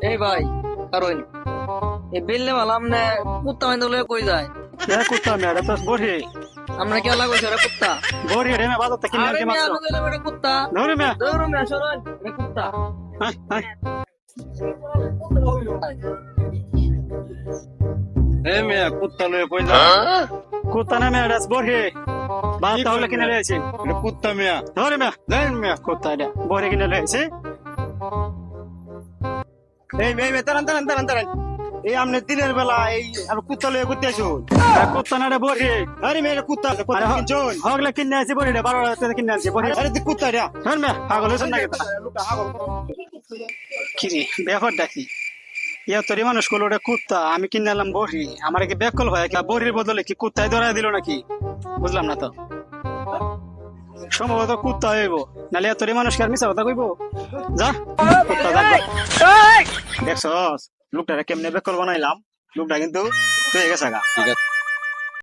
এই ভাই কারণ এই বিললে মালাম না কুত্তা মাইন্দে লয়ে কই যায় কুত্তা মেয়ে এটা তো বড়ি আমরা কি আলাদা কইছে রে কুত্তা বড়ি রে মে বাজার থেকে আরে নিয়ে মিয়া মাত্র আমি কইলাম এটা কুত্তা ধরে মে দৌড়ো মিয়া সরন এটা কুত্তা মিয়া কুত্তা লয়ে কই যা কুত্তা না মে এটা বড়ি বাদ তাহলে কিনে লয়েছি এটা কুত্তা মিয়া ধরে মে দেন মিয়া কুত্তা এটা বড়ি কিনে লয়েছি এই তারান তারান তারান তারান এই আমনে দিনের বেলা এই আর কুত্তা লয়ে করতে আসো কুত্তা না এটা বড়ি আরে মেয়ে কুত্তা কুত্তা কিনছুন হগলে কিনে আছে বড়ি 12 টাকা কিনে আছে বড়ি আরে কুত্তা রে ধর মে পাগল হইছ না কেতা কি রে ব্যাপার ডাকি ইয়া তোর মানুষ কল ওটা কুত্তা আমি কিনে এলাম বড়ি আমার কি বেকল হয় কি বড়ির বদলে কি কুত্তায় ধরা দিল নাকি বুঝলাম না তো সম্ভবত কুত্তা হইব নালে তোর মানুষকে আর মিছা কথা কইব যা কুত্তা থাকবে দেখছস লোকটারে কেমনে বেকল বানাইলাম লোকটা কিন্তু হয়ে গেছে গা ঠিক আছে